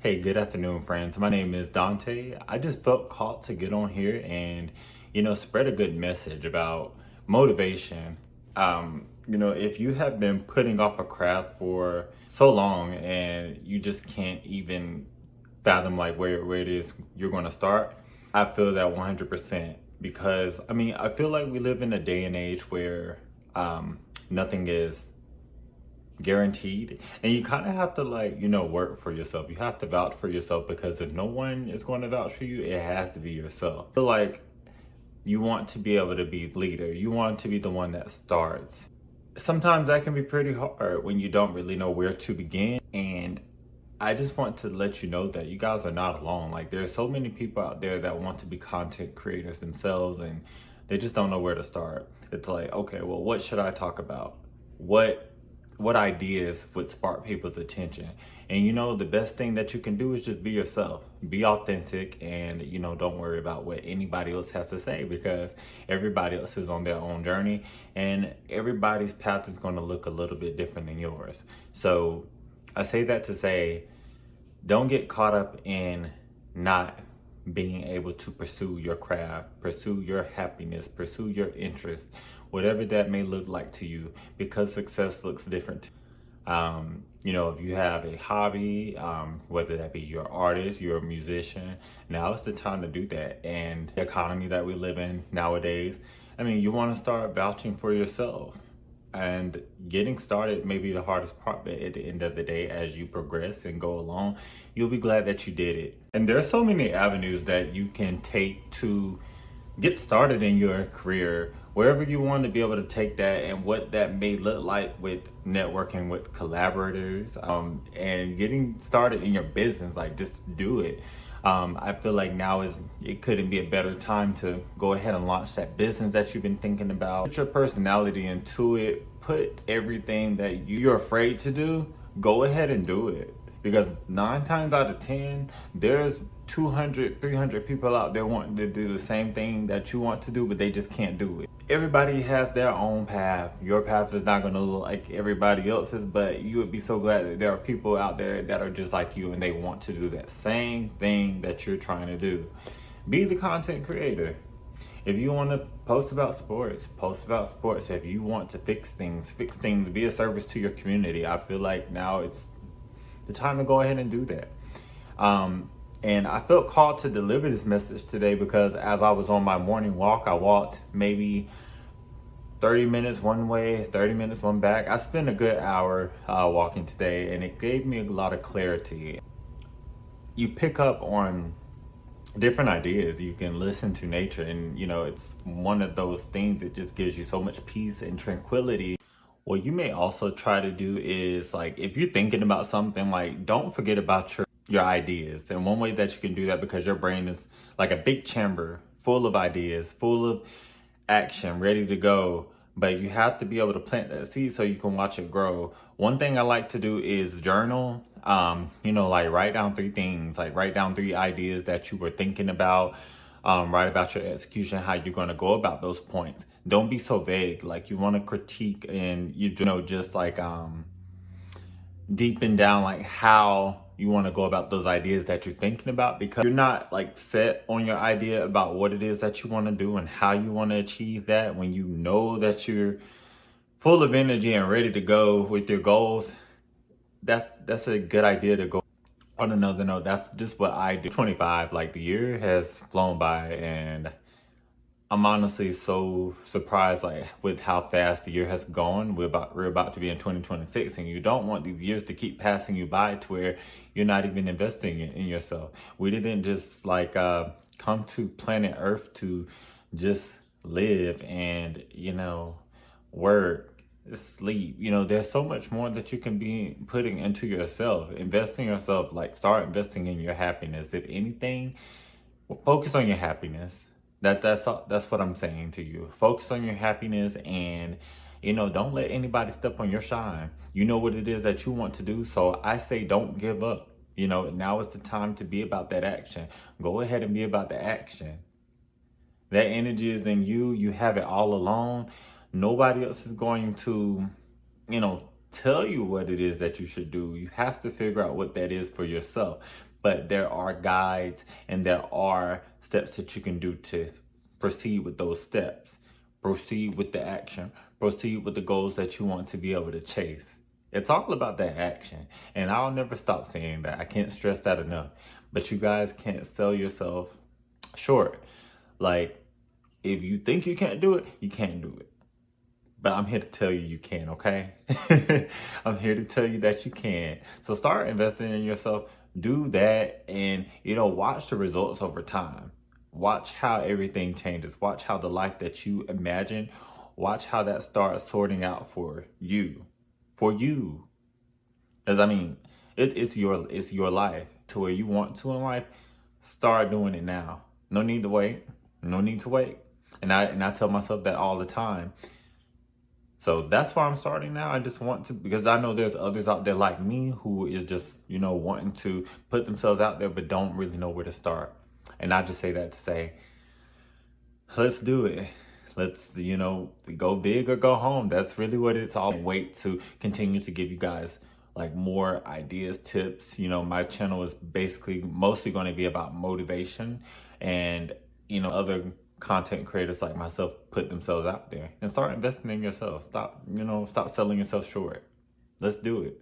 Hey, good afternoon, friends. My name is Dante. I just felt called to get on here and, spread a good message about motivation. If you have been putting off a craft for so long and you just can't even fathom like where it is you're going to start, I feel that 100% because I feel like we live in a day and age where nothing is guaranteed, and you kind of have to work for yourself. You have to vouch for yourself, because if no one is going to vouch for you, it has to be yourself. I feel like you want to be able to be leader, you want to be the one that starts. Sometimes that can be pretty hard when you don't really know where to begin, and I just want to let you know that you guys are not alone. Like, there's so many people out there that want to be content creators themselves, and they just don't know where to start. It's like, okay, well, what should I talk about? What ideas would spark people's attention? And the best thing that you can do is just be yourself, be authentic, and don't worry about what anybody else has to say, because everybody else is on their own journey, and everybody's path is going to look a little bit different than yours. So I say that to say, don't get caught up in not being able to pursue your craft, pursue your happiness, pursue your interest, whatever that may look like to you, because success looks different. If you have a hobby, whether that be you're an artist, you're a musician, now is the time to do that. And the economy that we live in nowadays, you want to start vouching for yourself. And getting started may be the hardest part, but at the end of the day, as you progress and go along, you'll be glad that you did it. And there are so many avenues that you can take to get started in your career, wherever you want to be able to take that, and what that may look like with networking with collaborators, and getting started in your business. Like, just do it. I feel like it couldn't be a better time to go ahead and launch that business that you've been thinking about. Put your personality into it. Put everything that you're afraid to do, go ahead and do it. Because 9 times out of 10, there's 200, 300 people out there wanting to do the same thing that you want to do, but they just can't do it. Everybody has their own path. Your path is not going to look like everybody else's, but you would be so glad that there are people out there that are just like you, and they want to do that same thing that you're trying to do. Be the content creator. If you want to post about sports, post about sports. If you want to fix things, be a service to your community. I feel like now it's the time to go ahead and do that. And I felt called to deliver this message today because as I was on my morning walk, I walked maybe 30 minutes one way, 30 minutes one back. I spent a good hour walking today, and it gave me a lot of clarity. You pick up on different ideas. You can listen to nature, and it's one of those things that just gives you so much peace and tranquility. What you may also try to do is, like, if you're thinking about something, like, don't forget about your ideas. And one way that you can do that, because your brain is like a big chamber full of ideas, full of action, ready to go, but you have to be able to plant that seed so you can watch it grow. One thing I like to do is journal. Like, write down 3 things, like write down 3 ideas that you were thinking about. Write about your execution, how you're going to go about those points. Don't be so vague. Like, you want to critique, and just like deepen down like how you want to go about those ideas that you're thinking about, because you're not like set on your idea about what it is that you want to do and how you want to achieve that. When you know that you're full of energy and ready to go with your goals, that's a good idea to go. On another note, that's just what I do. 25, like, the year has flown by, and I'm honestly so surprised, like, with how fast the year has gone. We're about to be in 2026, and you don't want these years to keep passing you by to where you're not even investing in yourself. We didn't just come to planet Earth to just live and work, sleep. There's so much more that you can be putting into yourself. Invest in yourself. Like, start investing in your happiness. If anything, focus on your happiness. That's what I'm saying to you. Focus on your happiness, and don't let anybody step on your shine. You know what it is that you want to do, so I say don't give up. Now is the time to be about that action. Go ahead and be about the action. That energy is in you. You have it all alone. Nobody else is going to, tell you what it is that you should do. You have to figure out what that is for yourself. but there are guides and there are steps that you can do to proceed with those steps, proceed with the action, proceed with the goals that you want to be able to chase. It's all about that action. And I'll never stop saying that. I can't stress that enough. But you guys can't sell yourself short. Like, if you think you can't do it, you can't do it. But I'm here to tell you can, okay? I'm here to tell you that you can. So start investing in yourself. Do that and, watch the results over time. Watch how everything changes. Watch how the life that you imagine, watch how that starts sorting out for you. For you. Because, it's your life. To where you want to in life, start doing it now. No need to wait. No need to wait. And I tell myself that all the time. So that's why I'm starting now. I just want to, because I know there's others out there like me who is just, wanting to put themselves out there, but don't really know where to start. And I just say that to say, let's do it. Let's, go big or go home. That's really what it's all. Wait to continue to give you guys like more ideas, tips. My channel is basically mostly going to be about motivation and, other content creators like myself put themselves out there and start investing in yourself. Stop selling yourself short. Let's do it.